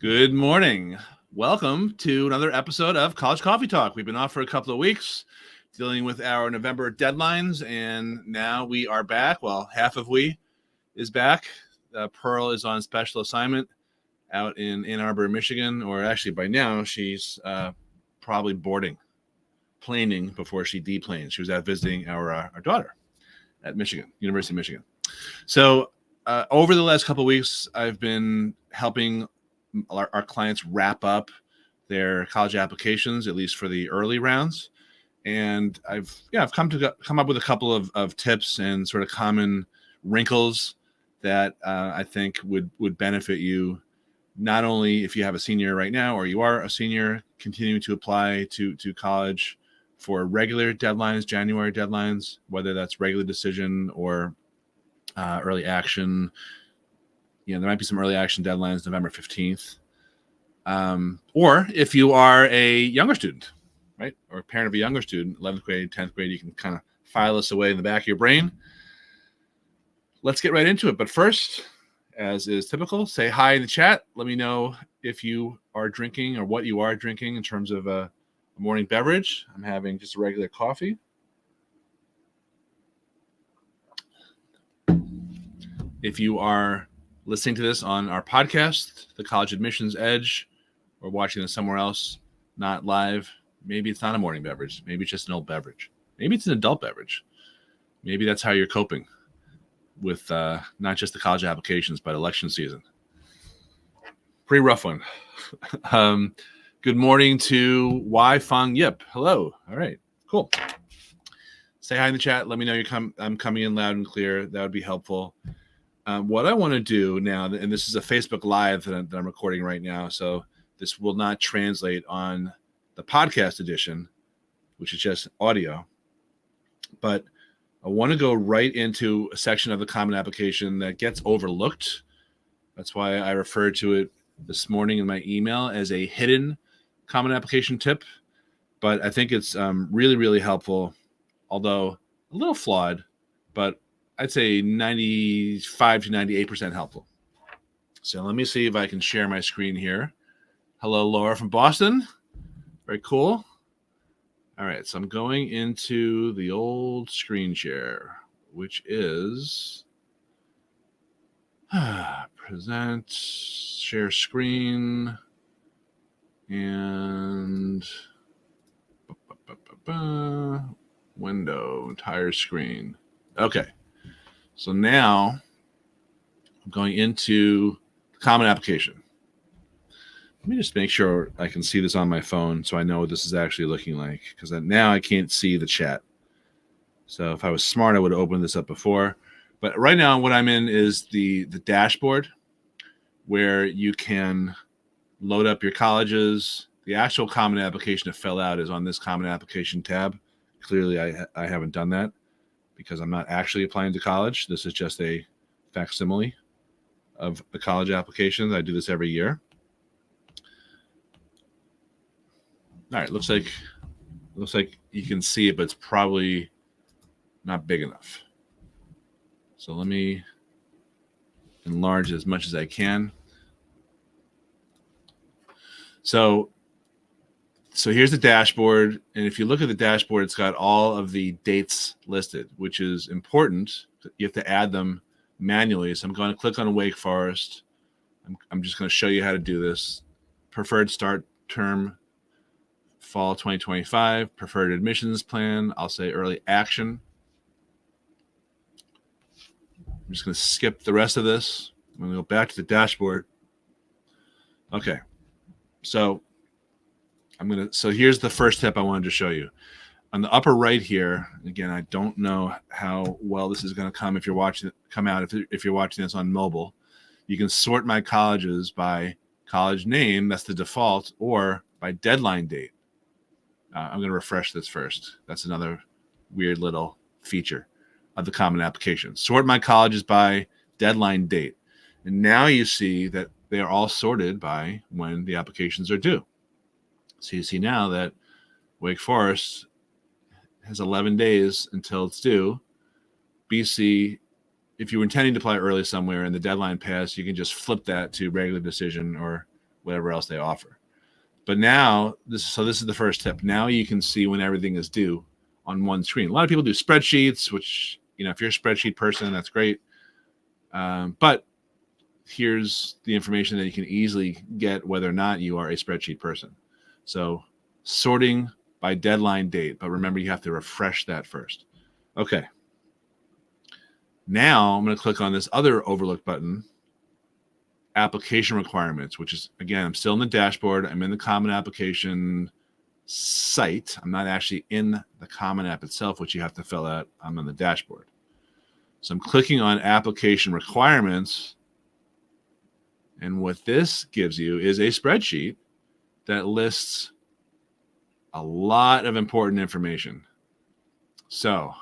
Good morning. Welcome to another episode of College Coffee Talk. We've been off for a couple of weeks dealing with our November deadlines, and now we are back. Well, half of we is back. Pearl is on special assignment out in Ann Arbor, Michigan, or actually by now she's probably planing before she deplanes. She was out visiting our daughter at University of Michigan. So over the last couple of weeks, I've been helping our clients wrap up their college applications, at least for the early rounds. And I've come up with a couple of tips and sort of common wrinkles that I think would benefit you, not only if you have a senior right now or you are a senior continuing to apply to college for regular deadlines, January deadlines, whether that's regular decision or early action. There might be some early action deadlines November 15th. Or if you are a younger student, right, or a parent of a younger student, 11th grade, 10th grade, you can kind of file this away in the back of your brain. Let's get right into it. But first, as is typical, say hi in the chat. Let me know if you are drinking or what you are drinking in terms of a morning beverage. I'm having just a regular coffee. If you are listening to this on our podcast, The College Admissions Edge, or watching this somewhere else, not live, maybe it's not a morning beverage. Maybe it's just an old beverage. Maybe it's an adult beverage. Maybe that's how you're coping with not just the college applications, but election season. Pretty rough one. Good morning to Wai Fang Yip. Hello. All right, cool. Say hi in the chat. Let me know I'm coming in loud and clear. That would be helpful. What I want to do now, and this is a Facebook Live that I'm recording right now, so this will not translate on the podcast edition, which is just audio. But I want to go right into a section of the common application that gets overlooked. That's why I referred to it this morning in my email as a hidden common application tip. But I think it's really, really helpful, although a little flawed, but I'd say 95 to 98% helpful. So let me see if I can share my screen here. Hello, Laura from Boston. Very cool. All right, so I'm going into the old screen share, which is present, share screen, and window, entire screen. Okay. So now I'm going into the common application. Let me just make sure I can see this on my phone so I know what this is actually looking like, because now I can't see the chat. So if I was smart, I would have opened this up before. But right now what I'm in is the dashboard where you can load up your colleges. The actual common application to fill out is on this common application tab. Clearly, I haven't done that, because I'm not actually applying to college. This is just a facsimile of the college application. I do this every year. All right, looks like you can see it, but it's probably not big enough. So let me enlarge as much as I can. So here's the dashboard, and if you look at the dashboard, it's got all of the dates listed, which is important. You have to add them manually. So I'm going to click on Wake Forest. I'm just going to show you how to do this. Preferred start term, fall 2025. Preferred admissions plan. I'll say early action. I'm just going to skip the rest of this. I'm going to go back to the dashboard. Okay. So here's the first tip I wanted to show you. On the upper right here, again, I don't know how well this is going to come if you're watching this on mobile. You can sort my colleges by college name, that's the default, or by deadline date. I'm going to refresh this first. That's another weird little feature of the common application. Sort my colleges by deadline date. And now you see that they are all sorted by when the applications are due. So you see now that Wake Forest has 11 days until it's due. BC, if you were intending to apply early somewhere and the deadline passed, you can just flip that to regular decision or whatever else they offer. But now, this is the first tip. Now you can see when everything is due on one screen. A lot of people do spreadsheets, which, if you're a spreadsheet person, that's great. But here's the information that you can easily get whether or not you are a spreadsheet person. So sorting by deadline date, but remember you have to refresh that first. Okay. Now I'm going to click on this other overlook button, application requirements, which is, again, I'm still in the dashboard. I'm in the Common Application site. I'm not actually in the Common App itself, which you have to fill out. I'm on the dashboard. So I'm clicking on application requirements. And what this gives you is a spreadsheet that lists a lot of important information. So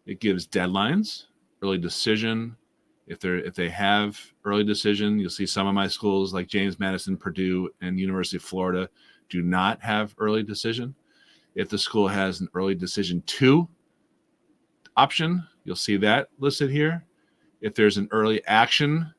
it gives deadlines, early decision. If they have early decision, you'll see some of my schools like James Madison, Purdue, and University of Florida do not have early decision. If the school has an early decision 2 option, you'll see that listed here. If there's an early action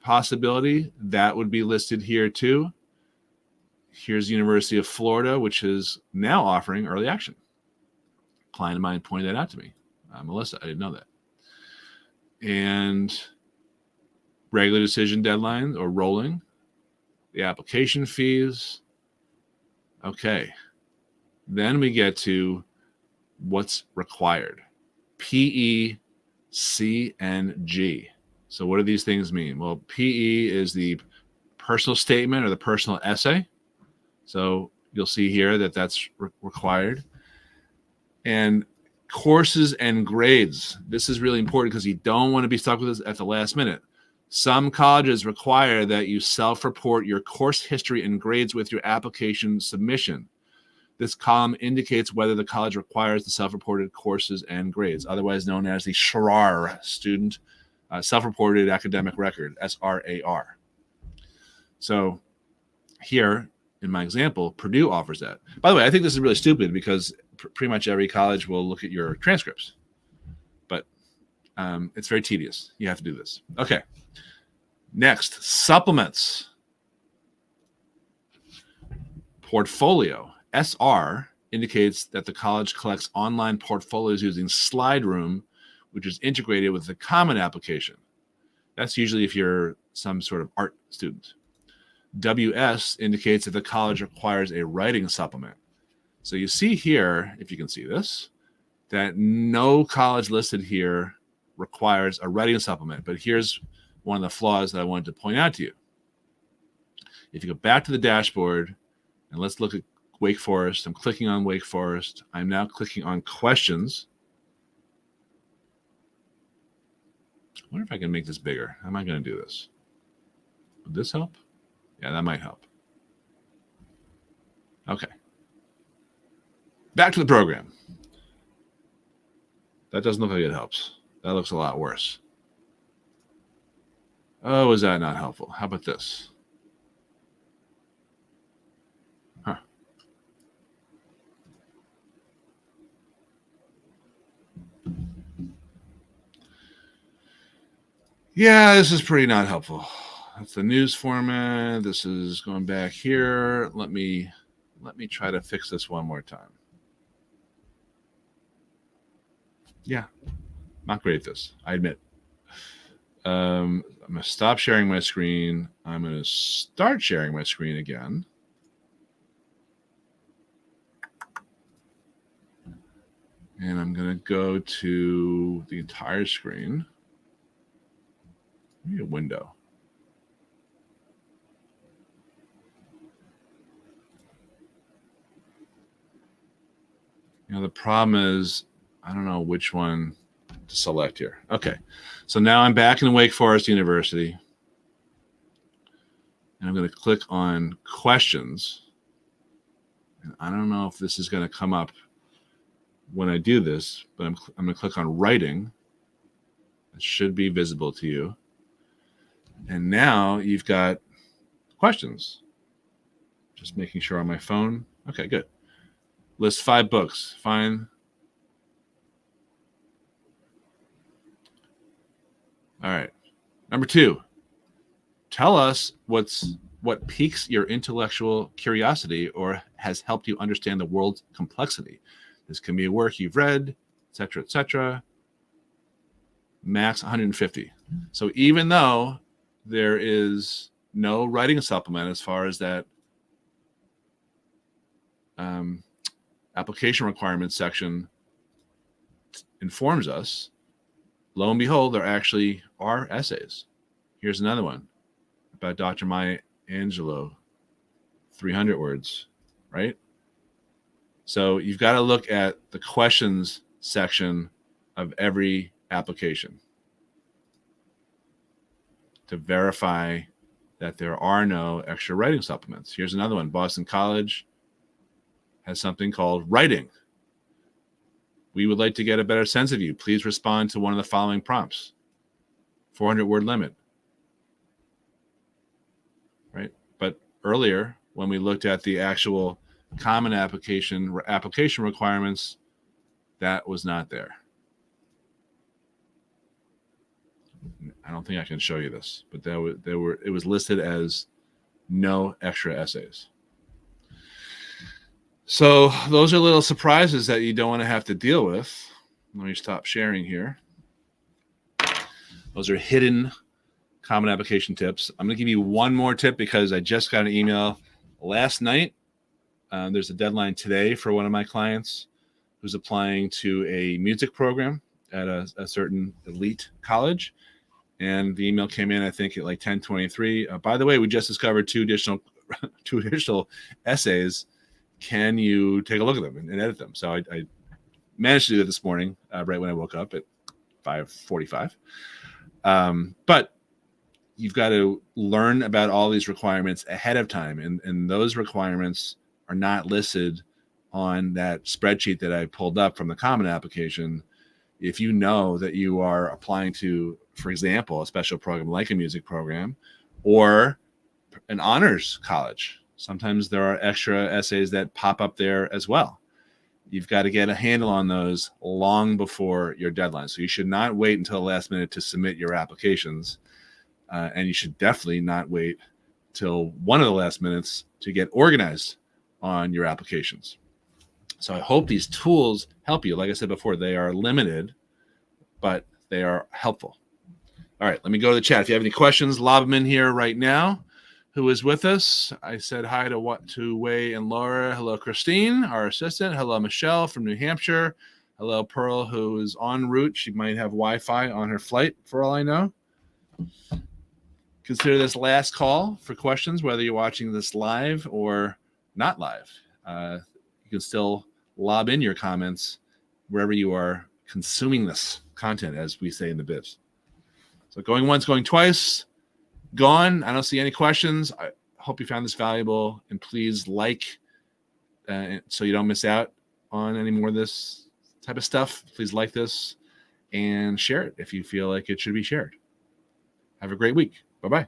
possibility, that would be listed here too. Here's University of Florida, which is now offering early action. A client of mine pointed that out to me. Melissa, I didn't know that. And regular decision deadline or rolling, the application fees. Okay. Then we get to what's required. PE, C, and G. So what do these things mean? Well, PE is the personal statement or the personal essay. So you'll see here that that's required. And courses and grades. This is really important because you don't want to be stuck with this at the last minute. Some colleges require that you self-report your course history and grades with your application submission. This column indicates whether the college requires the self-reported courses and grades, otherwise known as the SRAR, Student Self-Reported Academic Record, SRAR. So here, in my example, Purdue offers that. By the way, I think this is really stupid because pretty much every college will look at your transcripts. But it's very tedious. You have to do this. Okay. Next, supplements. Portfolio. SR indicates that the college collects online portfolios using SlideRoom, which is integrated with the Common Application. That's usually if you're some sort of art student. WS indicates that the college requires a writing supplement. So you see here, if you can see this, that no college listed here requires a writing supplement. But here's one of the flaws that I wanted to point out to you. If you go back to the dashboard and let's look at Wake Forest, I'm clicking on Wake Forest. I'm now clicking on questions. I wonder if I can make this bigger. How am I going to do this? Would this help? Yeah, that might help. Okay. Back to the program. That doesn't look like it helps. That looks a lot worse. Oh, is that not helpful? How about this? Huh. Yeah, this is pretty not helpful. That's the news format. This is going back here. Let me try to fix this one more time. Yeah, not great at this, I admit. I'm going to stop sharing my screen. I'm going to start sharing my screen again. And I'm going to go to the entire screen. Maybe a window. The problem is I don't know which one to select here. Okay, so now I'm back in Wake Forest University. And I'm going to click on questions. And I don't know if this is going to come up when I do this, but I'm going to click on writing. It should be visible to you. And now you've got questions. Just making sure on my phone. Okay, good. List 5 books. Fine. All right. Number 2. Tell us what piques your intellectual curiosity or has helped you understand the world's complexity. This can be a work you've read, etc., etc. Max 150. So even though there is no writing supplement as far as that application requirements section informs us, lo and behold, there actually are essays. Here's another one about Dr. Maya Angelou, 300 words, right? So you've got to look at the questions section of every application to verify that there are no extra writing supplements. Here's another one. Boston College has something called writing. We would like to get a better sense of you. Please respond to one of the following prompts. 400-word limit. Right? But earlier, when we looked at the actual common application requirements, that was not there. I don't think I can show you this, but it was listed as no extra essays. So those are little surprises that you don't want to have to deal with. Let me stop sharing here. Those are hidden common application tips. I'm going to give you one more tip because I just got an email last night. There's a deadline today for one of my clients who's applying to a music program at a certain elite college. And the email came in, I think, at like 10:23. By the way, we just discovered two additional essays. Can you take a look at them and edit them? So I managed to do it this morning, right when I woke up at 5:45. But you've got to learn about all these requirements ahead of time. And those requirements are not listed on that spreadsheet that I pulled up from the common application. If you know that you are applying to, for example, a special program like a music program or an honors college, sometimes there are extra essays that pop up there as well. You've got to get a handle on those long before your deadline. So you should not wait until the last minute to submit your applications. And you should definitely not wait till one of the last minutes to get organized on your applications. So I hope these tools help you. Like I said before, they are limited, but they are helpful. All right, let me go to the chat. If you have any questions, lob them in here right now. Who is with us? I said hi to Wei and Laura. Hello, Christine, our assistant. Hello, Michelle from New Hampshire. Hello, Pearl, who is en route. She might have Wi-Fi on her flight, for all I know. Consider this last call for questions, whether you're watching this live or not live. You can still lob in your comments wherever you are consuming this content, as we say in the biz. So going once, going twice, gone. I don't see any questions. I hope you found this valuable, and please like so you don't miss out on any more of this type of stuff. Please like this and share it if you feel like it should be shared. Have a great week. Bye-bye.